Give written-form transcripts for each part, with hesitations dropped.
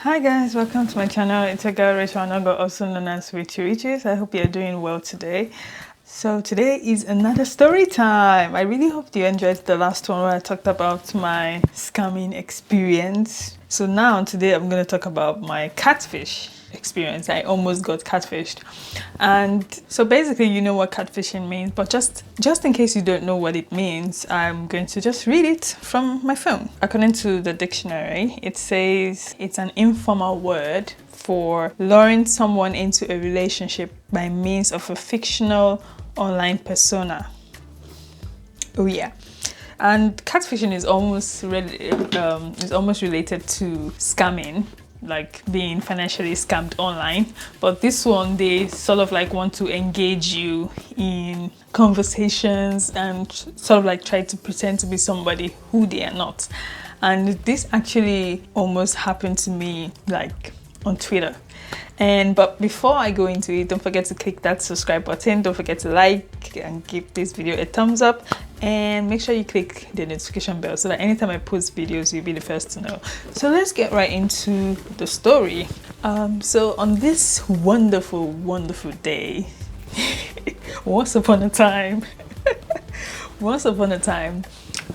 Hi guys, welcome to my channel. It's a girl, Rachael Wanogho, also known as Rayche Riches. I hope you're doing well today. So today is another story time. I really hope you enjoyed the last one where I talked about my scamming experience. So now today I'm going to talk about my catfish experience. I almost got catfished. And so basically you know what catfishing means, but just in case you don't know what it means, I'm going to just read it from my phone. According to the dictionary, it says it's an informal word for luring someone into a relationship by means of a fictional online persona. Oh yeah. And catfishing is almost related to scamming, like being financially scammed online. But this one, they sort of like want to engage you in conversations and sort of like try to pretend to be somebody who they are not. And this actually almost happened to me like on Twitter. But before I go into it, don't forget to click that subscribe button. Don't forget to like and give this video a thumbs up, and make sure you click the notification bell so that anytime I post videos, you'll be the first to know. So let's get right into the story. So on this wonderful day, once upon a time,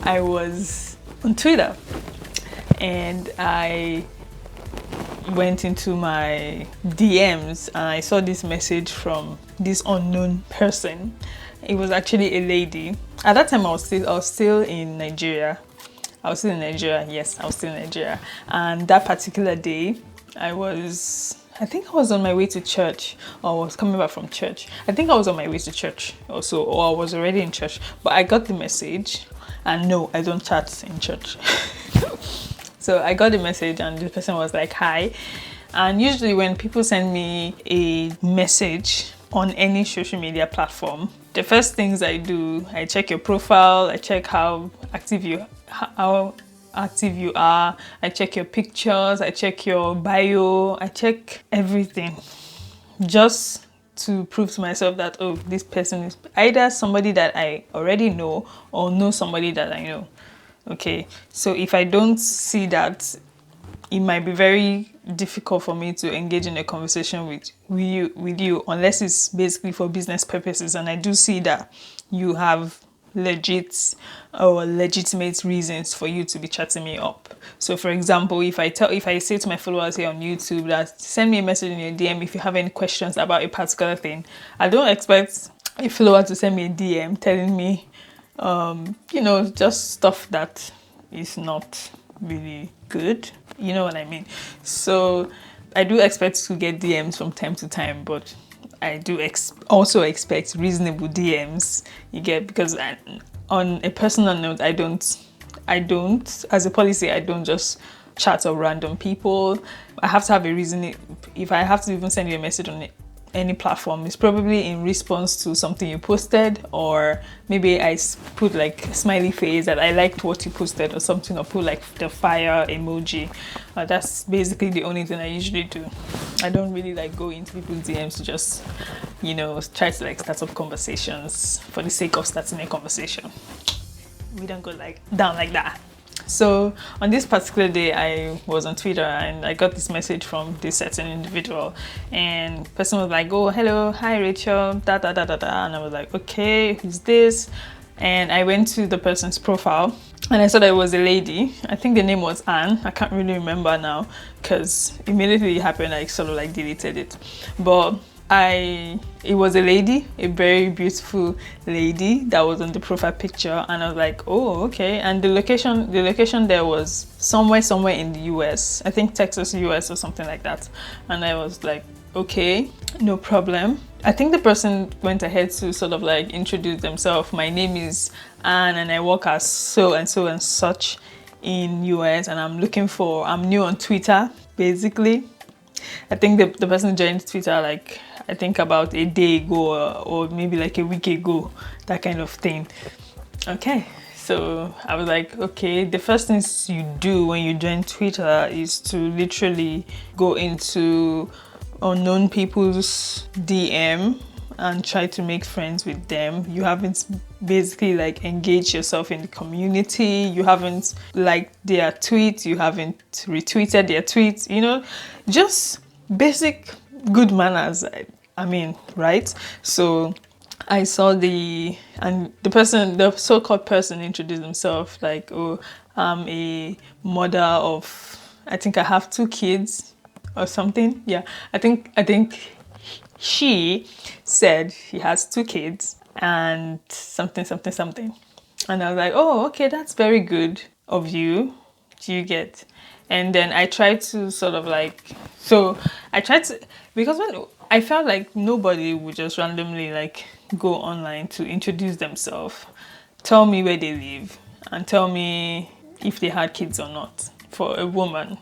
I was on Twitter and I went into my DMs and I saw this message from this unknown person. It was actually a lady. At that time I was still in Nigeria. Yes, I was still in Nigeria. And that particular day I think I was on my way to church, or was coming back from church. I think I was on my way to church also, or I was already in church. But I got the message, and no, I don't chat in church. So I got the message and the person was like, hi. And usually when people send me a message on any social media platform, the first things I do, I check your profile, I check how active you are, I check your pictures, I check your bio, I check everything, just to prove to myself that, oh, this person is either somebody that I already know or know somebody that I know. Okay, so if I don't see that, it might be very difficult for me to engage in a conversation with you unless it's basically for business purposes, and I do see that you have legit or legitimate reasons for you to be chatting me up. So for example, if I say to my followers here on YouTube that send me a message in your DM if you have any questions about a particular thing, I don't expect a follower to send me a DM telling me just stuff that is not really good. You know what I mean? So I do expect to get DMs from time to time, but I do also expect reasonable DMs. You get, because on a personal note, I don't, as a policy, I don't just chat of random people. I have to have a reason. If I have to even send you a message on any platform, it's probably in response to something you posted, or maybe I put like a smiley face that I liked what you posted or something, or put like the fire emoji. That's basically the only thing I usually do. I don't really like go into people's DMs to just try to like start up conversations for the sake of starting a conversation. We don't go down like that. So on this particular day, I was on Twitter and I got this message from this certain individual, and the person was like, oh, hello, hi Rachel, da da da da da, and I was like, okay, who's this? And I went to the person's profile and I saw that it was a lady. I think the name was Anne. I can't really remember now because immediately it happened, I sort of like deleted it. But it was a lady, a very beautiful lady that was on the profile picture, and I was like, oh, okay. And the location there was somewhere in the US, I think Texas, US or something like that. And I was like, okay, no problem. I think the person went ahead to sort of like introduce themselves. My name is Anne and I work as so and so and such in US, and I'm new on Twitter, basically. I think the person joined Twitter like, I think about a day ago or maybe like a week ago, that kind of thing. Okay, so I was like, okay, the first things you do when you join Twitter is to literally go into unknown people's DM and try to make friends with them. You haven't basically like engaged yourself in the community. You haven't liked their tweets. You haven't retweeted their tweets. You know, just basic good manners. I mean, right? So I saw the so-called person introduced himself like, oh, I'm a mother of, I think I have 2 kids or something. Yeah, I think she said he has 2 kids and something. And I was like, oh, okay, that's very good of you. Do you get? And then I tried to sort of like, because when I felt like nobody would just randomly like go online to introduce themselves, tell me where they live, and tell me if they had kids or not for a woman.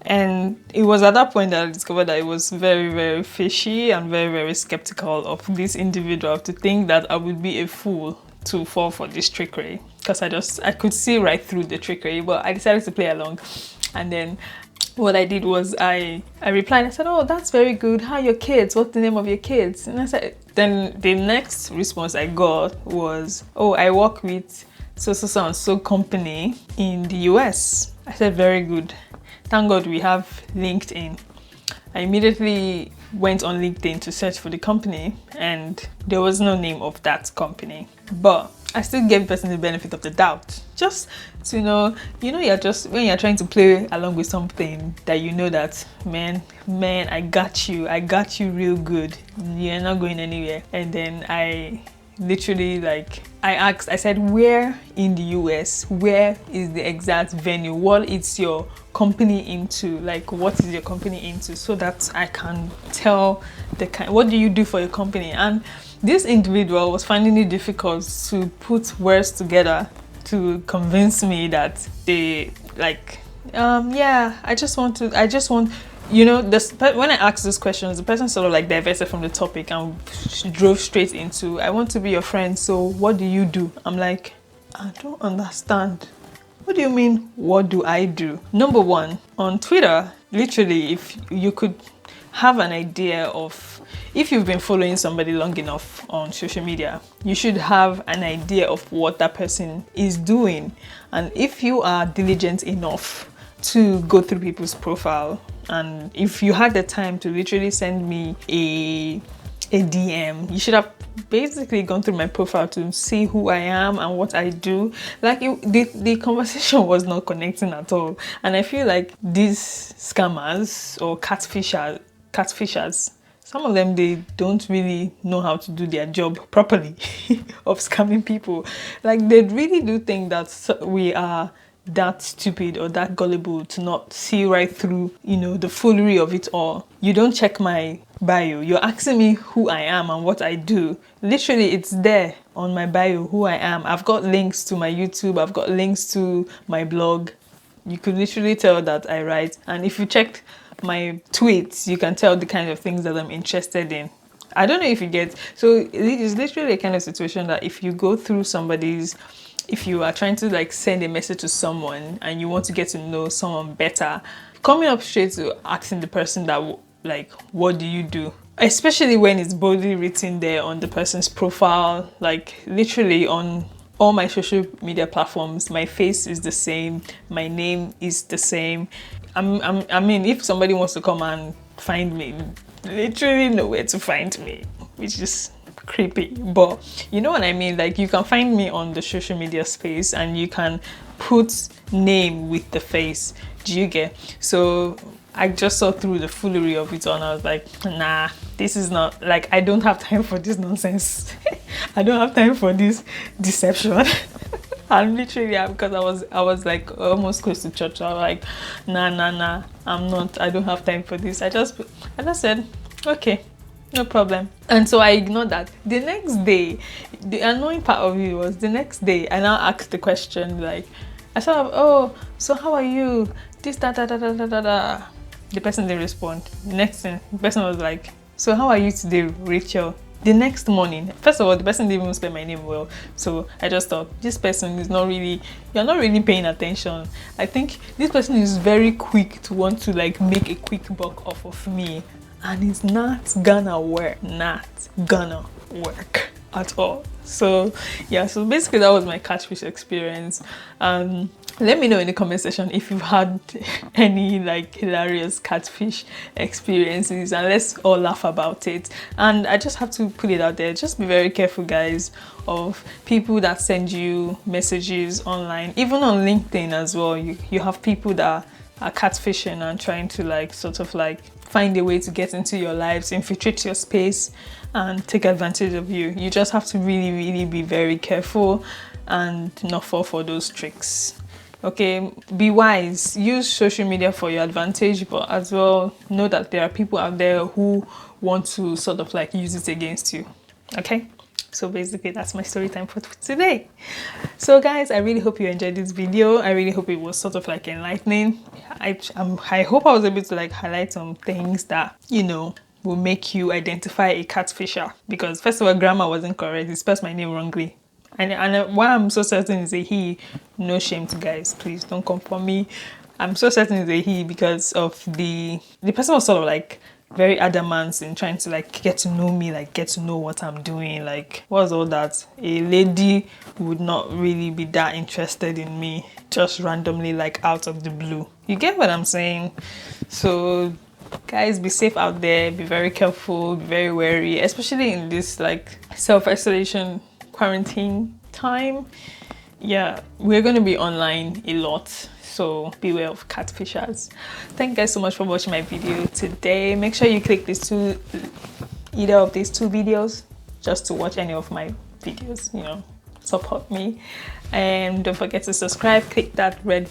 And it was at that point that I discovered that it was very, very fishy and very, very skeptical of this individual, to think that I would be a fool to fall for this trickery, because I could see right through the trickery. But I decided to play along. And then what I did was I replied. I said, oh, that's very good. How are your kids? What's the name of your kids? And I said, then the next response I got was, oh, I work with so company in the US. I said, very good. Thank God we have LinkedIn. I immediately went on LinkedIn to search for the company, and there was no name of that company. But I still gave the person the benefit of the doubt, just to know, you're just, when you're trying to play along with something that you know that, man, I got you real good. You're not going anywhere. And then I literally I said, where in the US, where is the exact venue? What is your company into? Like, what is your company into? So that I can tell what do you do for your company? And this individual was finding it difficult to put words together to convince me that they I just want, when I asked those questions, the person sort of like diverted from the topic and drove straight into, I want to be your friend, so what do you do? I'm like, I don't understand. What do you mean, what do I do? Number one, on Twitter, literally, if you could have an idea of, if you've been following somebody long enough on social media, you should have an idea of what that person is doing. And if you are diligent enough to go through people's profile, and if you had the time to literally send me a DM, you should have basically gone through my profile to see who I am and what I do. Like, the conversation was not connecting at all. And I feel like these scammers or catfishers, some of them, they don't really know how to do their job properly of scamming people. Like, they really do think that we are that stupid or that gullible to not see right through, the foolery of it all. You don't check my bio. You're asking me who I am and what I do. Literally, it's there on my bio who I am. I've got links to my YouTube. I've got links to my blog. You could literally tell that I write. And if you checked my tweets, you can tell the kind of things that I'm interested in. I don't know if you get. So it's literally a kind of situation that if you go through if you are trying to send a message to someone and you want to get to know someone better, coming up straight to asking the person that what do you do? Especially when it's boldly written there on the person's profile, literally on all my social media platforms, my face is the same, my name is the same. I mean, if somebody wants to come and find me, literally know where to find me, which is creepy. But you know what I mean? You can find me on the social media space and you can put name with the face. Do you get? So I just saw through the foolery of it all and I was like, nah, this is not, I don't have time for this nonsense. I don't have time for this deception. And literally, because I was almost close to church. I was like, nah, I don't have time for this. I just said, okay, no problem. And so I ignored that. The next day, the annoying part of it was the next day, I now asked the question, I said, oh, so how are you? This, da. The person didn't respond. The next thing, the person was like, so how are you today, Rachel? The next morning, first of all, the person didn't even spell my name well. So I just thought, this person is not really, you're not really paying attention. I think this person is very quick to want to make a quick buck off of me. and it's not gonna work. Not gonna work at all. So yeah, so basically that was my catfish experience. Let me know in the comment section if you've had any like hilarious catfish experiences, and let's all laugh about it. And I just have to put it out there, just be very careful, guys, of people that send you messages online, even on LinkedIn as well. You have people that are catfishing and trying to like sort of like find a way to get into your lives, infiltrate your space, and take advantage of you. You just have to really be very careful and not fall for those tricks. Okay, be wise, use social media for your advantage, but as well know that there are people out there who want to sort of like use it against you. Okay, so basically that's my story time for today. So guys, I really hope you enjoyed this video. I really hope it was sort of like enlightening. I hope I was able to like highlight some things that, you know, will make you identify a catfisher, because first of all, grammar wasn't correct. He spelled my name wrongly. And why I'm so certain is a he, no shame to guys, please don't come for me. I'm so certain it's a he because of the person was sort of like very adamant in trying to like get to know me, like get to know what I'm doing. Like, what's all that? A lady would not really be that interested in me just randomly, like out of the blue. You get what I'm saying? So guys, be safe out there, be very careful, be very wary, especially in this like self-isolation quarantine time. Yeah, we're going to be online a lot, so beware of catfishers. Thank you guys so much for watching my video today. Make sure you click either of these two videos just to watch any of my videos, you know, support me. And don't forget to subscribe. Click that red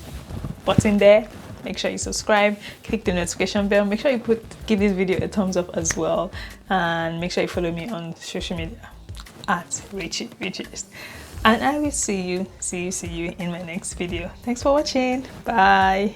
button there. Make sure you subscribe, click the notification bell. Make sure you give this video a thumbs up as well, and make sure you follow me on social media at Rayche Riches. And I will see you in my next video. Thanks for watching. Bye.